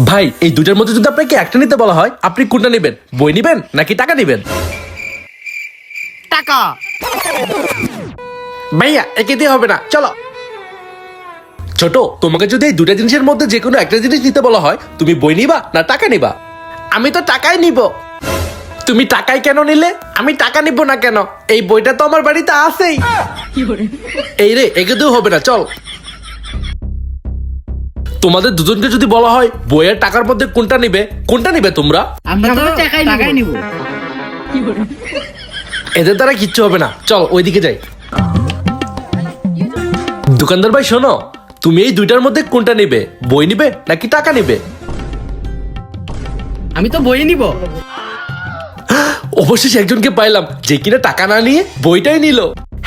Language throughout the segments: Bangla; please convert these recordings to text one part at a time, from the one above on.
ভাই এই দুটার মধ্যে যদি আপনাকে একটা নিতে বলা হয় আপনি কোনটা নেবেন? বই নেবেন নাকি টাকা নেবেন? টাকা। ভাইয়া একে দিয়ে হবে না, চলো। ছোট, তোমাকে যদি এই দুটা জিনিসের মধ্যে যে কোনো একটা জিনিস নিতে বলা হয় তুমি বই নিবা না টাকা নিবা? আমি তো টাকাই নিব। তুমি টাকাই কেন নিলে? আমি টাকা নিব না কেন? এই বইটা তো আমার বাড়িতে আছেই। এই রে, একে দিয়েও হবে না, চল। তোমাদের দুজনকে যদি বলা হয় বই আর টাকার মধ্যে কোনটা নিবে তোমরা? আমরা তো টাকাই নিব। এদের দ্বারা কিচ্ছু হবে না, চল ওইদিকে যাই। দোকানদার ভাই শোনো, তুমি এই দুইটার মধ্যে কোনটা নিবে? বই নিবে নাকি টাকা নিবে? আমি তো বই নিব। অবশেষে একজনকে পাইলাম যে কিনা টাকা না নিয়ে বইটাই নিল।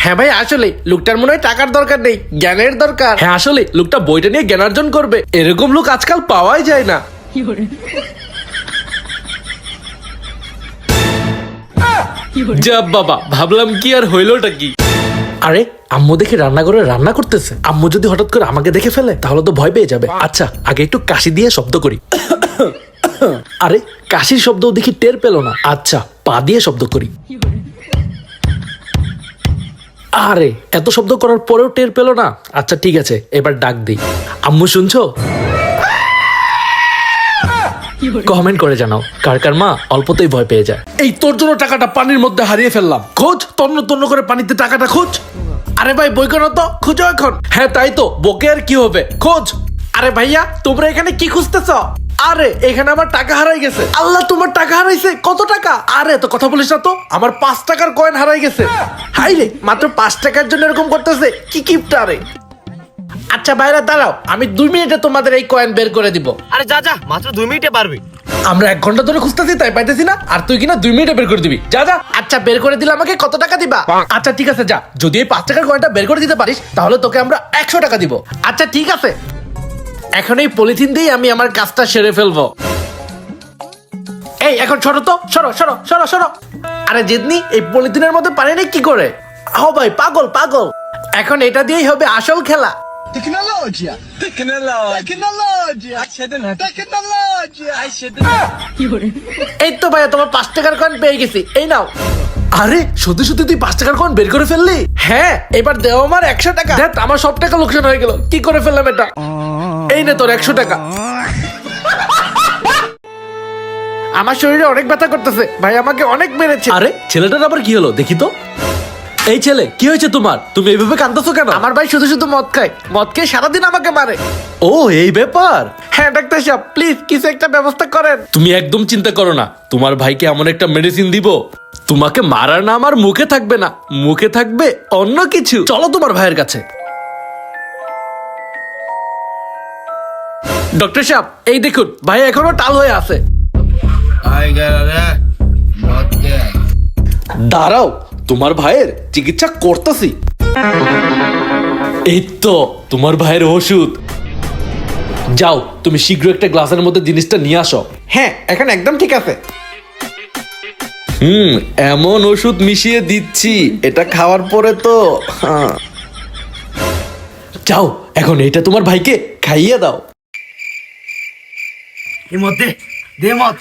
হ্যাঁ ভাই, আসলে লোকটার মনে হয় টাকার দরকার নেই, জ্ঞানের দরকার। হ্যাঁ আসলে লোকটা বইটা নিয়ে জ্ঞানার্জন করবে, এরকম লোক আজকাল পাওয়াই যায় না। যা বাবা, ভাবলাম কি আর হইলোটা কি। আরে আম্মু দেখে রান্নাঘরে রান্না করতেছে। আম্মু যদি হঠাৎ করে আমাকে দেখে ফেলে তাহলে তো ভয় পেয়ে যাবে। আচ্ছা আগে একটু কাশি দিয়ে শব্দ করি। আরে কাশির শব্দ দেখি টের পেল না। আচ্ছা পা দিয়ে শব্দ করি। আরে এত শব্দ করার পরেও টের পেল না। আচ্ছা ঠিক আছে, এবার ডাক দিই। আম্মু শুনছো? কমেন্ট করে জানাও কার কার মা অল্পতেই ভয় পেয়ে যায়। এই তোর জন্য টাকাটা পানির মধ্যে হারিয়ে ফেললাম। খোঁজ, তন্ন তন্ন করে পানিতে টাকাটা খোঁজ। আরে ভাই বই কেন তো, খুঁজো এখন। হ্যাঁ তাই তো, বকে আর কি হবে, খোঁজ। আরে ভাইয়া তোমরা এখানে কি খুঁজতেছ? আরে এখানে আমার টাকা হারাই গেছে। আল্লাহ, তোমার টাকা হারাইছে? কত টাকা? আরে তো কথা বলিস না তো, আমার 5 টাকার কয়েন হারাই গেছে। হাই রে, মাত্র 5 টাকার জন্য এরকম করতেছে, কি কিপটা রে। আচ্ছা ভাইরা দাঁড়াও, আমি 2 মিনিটে তোমাদের এই কয়েন বের করে দিব। আরে যা মাত্র 2 মিনিটে পারবি। আমরা 1 ঘন্টা ধরে খুঁজতেছি তাই পাইতেছি না, আর তুই কিনা 2 মিনিটে বের করে দিবি। যা যা। আচ্ছা বের করে দিলে আমাকে কত টাকা দিবা? আচ্ছা ঠিক আছে যা, যদি এই 5 টাকার কয়েনটা বের করে দিতে পারিস তাহলে তোকে আমরা 100 টাকা দিব। আচ্ছা ঠিক আছে, এখন এই পলিথিন দিয়ে আমি আমার কাজটা সেরে ফেলবো। এই এখন সরো তো, সরো সরো সরো সরো। আরে জেদনি, এই পলিথিনের মধ্যে পানি নেই কি করে? ও ভাই পাগল পাগল, এখন এটা দিয়েই হবে আসল খেলা। Tecnologia! এই তো ভাইয়া তোমার 5 টাকার কয়েন পেয়ে গেছি, এই নাও। আরে সত্যি সত্যি তুই 5 টাকার কয়েন বের করে ফেললি? হ্যাঁ, এবার দেও আমার 100 টাকা। দেখ আমার সব টাকা লোকসান হয়ে গেল, কি করে ফেললাম এটা। এই নে তোর 100 টাকা। আমার শরীরে অনেক ব্যথা করতেছে, ভাই আমাকে অনেক মেরেছে। আরে ছেলেটার আবার কি হলো দেখি তো। এই ছেলে কি হয়েছে তোমার? তুমি এইভাবে কাঁদতেছো কেন? আমার ভাই শুধু শুধু মদ খায়, মদ খেয়ে সারাদিন আমাকে মারে। ও এই ব্যাপার। হ্যাঁ ডাক্তার সাহেব, প্লিজ কিছু একটা ব্যবস্থা করেন। তুমি একদম চিন্তা করো না, তোমার ভাইকে এমন একটা মেডিসিন দিব তোমাকে মারার নাম আর মুখে থাকবে না, মুখে থাকবে অন্য কিছু। চলো তোমার ভাইয়ের কাছে। ডক্টর সাহেব এই দেখুন, ভাই এখনো টাল হয়ে আছে। দাঁড়াও, তোমার ভাইয়ের চিকিৎসা করতেছি। এই তো তোমার ভাইয়ের ওষুধ। যাও তুমি শীঘ্র একটা গ্লাসের মধ্যে জিনিসটা নিয়ে আসো। হ্যাঁ এখন একদম ঠিক আছে। এমন ওষুধ মিশিয়ে দিচ্ছি, এটা খাওয়ার পরে তো যাও এখন এটা তোমার ভাইকে খাইয়ে দাও। এর মধ্যে দে মত।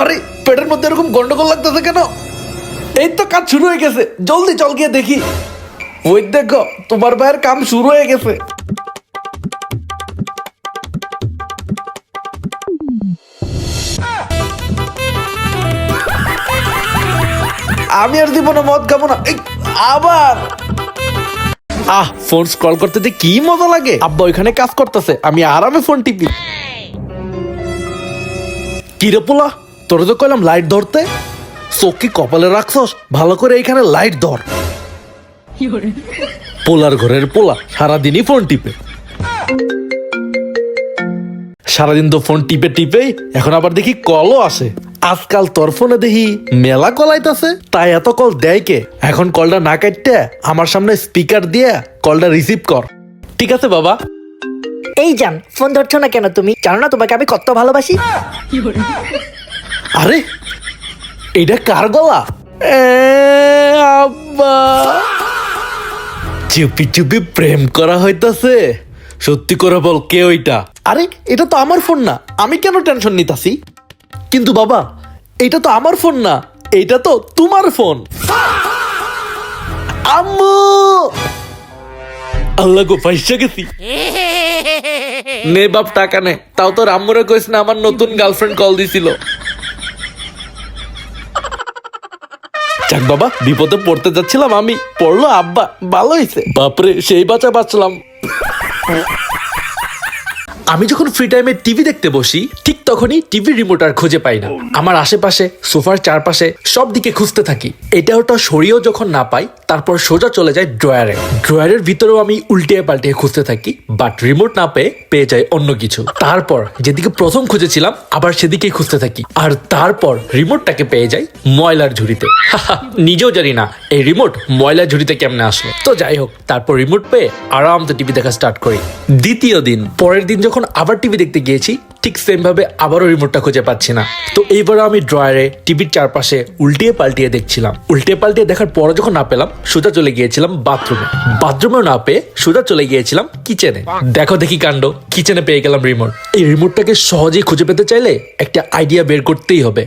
আরে পেটের মধ্যে এরকম গন্ডগোল লাগতেছে কেন? এই তো কাজ শুরু হয়ে গেছে, জলদি চল গিয়ে দেখি। ওই দেখো তোমার ভাইয়ের কাম শুরু হয়ে গেছে। আমি আর দিব না, মদ খাবো না। আবার ফোন স্ক্রল করতে যে কি মজা লাগে। আব্বা ওইখানে কাজ করতেছে, আমি আরামে ফোন টিপি। কি রে পোলা, তোর তো কইলাম লাইট ধরতে, চোখ কি কপালে রাখছস? ভালো করে এইখানে লাইট ধর। পোলার ঘরের পোলা সারাদিনই ফোন টিপে। সারাদিন তো ফোন টিপে টিপেই এখন আবার দেখি কলও আসে। আজকাল তোর ফোনে দেখি মেলা কল আইতাছে, তাই এত কল দেয় কে? এখন কলটা না কাটতে আমার সামনে স্পিকার দিয়ে কলটা রিসিভ কর। ঠিক আছে বাবা। এই জান, ফোন ধরছো না কেন? তুমি জানো না তোমাকে আমি কত ভালোবাসি? আরে এটা কার গলা? আব্বা চুপি চুপি প্রেম করা হইতাছে। সত্যি করে বল কে ওইটা? আরে এটা তো আমার ফোন না, আমি কেন টেনশন নিতাছি? কিন্তু বাবা এটা তো আমার ফোন না, এটা তো তোমার ফোন। আম্মু আল্লাহ গো পয়সা গেছি। নে বাপ টাকা নে। তাও তোর আম্মুরে কইস না আমার নতুন গার্লফ্রেন্ড কল দিছিল। যাক বাবা, বিপদে পড়তে যাচ্ছিলাম আমি, পড়লো আব্বা, ভালো হয়েছে। বাপরে সেই বাঁচা বাঁচলাম। আমি যখন ফ্রি টাইমে টিভি দেখতে বসি ঠিক তখনই টিভি রিমোট আর খুঁজে পাই না। আমার আশেপাশে সোফার চারপাশে সব দিকে খুঁজতে থাকি। এটা ওটা সরিয়েও যখন না পাই তারপর সোজা চলে যায় ড্রয়ারে। ড্রয়ারের ভিতরেও আমি উল্টিয়ে পাল্টিয়ে খুঁজতে থাকি, বাট রিমোট না পেয়ে যাই অন্য কিছু। তারপর যেদিকে প্রথম খুঁজেছিলাম আবার সেদিকেই খুঁজতে থাকি, আর তারপর রিমোটটাকে পেয়ে যাই ময়লার ঝুড়িতে। নিজেও জানি না এই রিমোট ময়লার ঝুড়িতে কেমনে আসলো। তো যাই হোক, তারপর রিমোট পেয়ে আরামসে টিভি দেখা স্টার্ট করি। দ্বিতীয় দিন, পরের দিন যখন আবার টিভি দেখতে গিয়েছি ঠিক সেম ভাবে আবারও রিমোটটা খুঁজে পাচ্ছি না। তো এইবারও আমি ড্রয়ারে টিভির চারপাশে উল্টিয়ে পাল্টিয়ে দেখছিলাম। উল্টিয়ে পাল্টিয়ে দেখার পরে যখন না পেলাম সোজা চলে গিয়েছিলাম বাথরুমে। বাথরুমেও না পেয়ে সোজা চলে গিয়েছিলাম কিচেনে। দেখো দেখি কাণ্ড, কিচেনে পেয়ে গেলাম রিমোট। এই রিমোটটাকে সহজেই খুঁজে পেতে চাইলে একটা আইডিয়া বের করতেই হবে।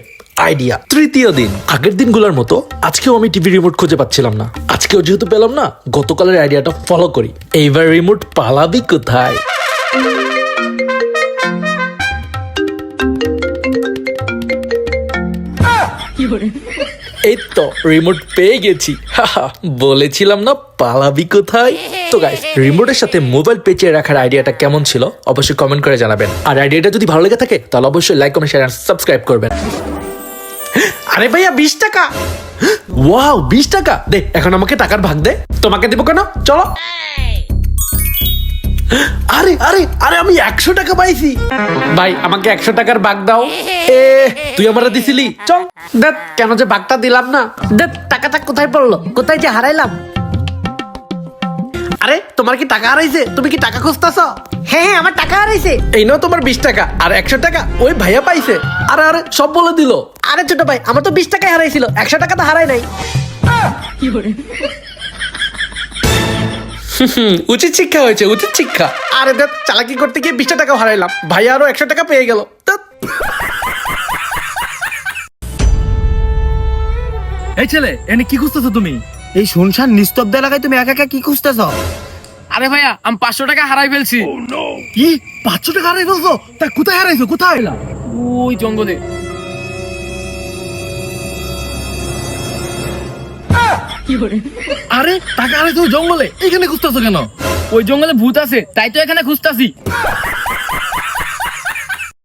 আইডিয়া। তৃতীয় দিন, আগের দিনগুলোর মতো আজকেও আমি টিভি রিমোট খুঁজে পাচ্ছিলাম না। আজকেও যেহেতু পেলাম না, গতকালের আইডিয়াটা ফলো করি। এইবার রিমোট পালাবি কোথায়? এই তো রিমোট পেয়ে গেছি। বলেছিলাম না পালাবি কোথায়। তো গাইস, রিমোটের সাথে মোবাইল পেঁচিয়ে রাখার আইডিয়াটা কেমন ছিল অবশ্যই কমেন্ট করে জানাবেন। আর আইডিয়াটা যদি ভালো লেগে থাকে তাহলে অবশ্যই লাইক কমেন্ট শেয়ার আর সাবস্ক্রাইব করবেন। আরে ভাইয়া 20 টাকা। ওয়াও 20 টাকা দে, এখন আমাকে টাকার ভাগ দে। তোমাকে দেবো কেন, চলো। আরে আরে আরে আমি 100 টাকা পাইছি। ভাই আমাকে 100 টাকার ভাগ দাও। তুই আমারে দিছিলি, চল। দেখ কেন যে ভাগটা দিলাম না। দেখ টাকাটা কোথায় পড়লো, কোথায় যে হারাইলাম। আরে তোমার কি টাকা হারাইছে? তুমি কি টাকা খুঁজতেছ? হ্যাঁ হ্যাঁ, আমার টাকা হারাইছে। এই নাও তোমার 20 টাকা, আর 100 টাকা ওই ভাইয়া পাইছে। আরে আরে সব বলে দিল। আরে ছোট ভাই, আমার তো 20 টাকাই হারাইছিল, 100 টাকা তো হারাই নাই। উচিত শিক্ষা হয়েছে, উচিত শিক্ষা। আরে দেখ চালাকি করতে গিয়ে 20 টাকা হারাইলাম, ভাইয়া আরো 100 টাকা পেয়ে গেল। এই ছেলে, এনে কি খুঁজতেছো তুমি? এই শুনশান নিস্তব্ধ এলাকায় তুমি একা একা কি খুঁজতেছো? আরে ভাইয়া আমি 500 টাকা হারাই ফেলছি। কি 500 টাকা হারাই ফেলছো? তা কোথায় হারাইছো, কোথায়? ওই জঙ্গলে। আরে টাকা হারাইছো জঙ্গলে, এখানে খুঁজতেছো কেন? ওই জঙ্গলে ভূত আছে তাই তো এখানে খুঁজতাছি।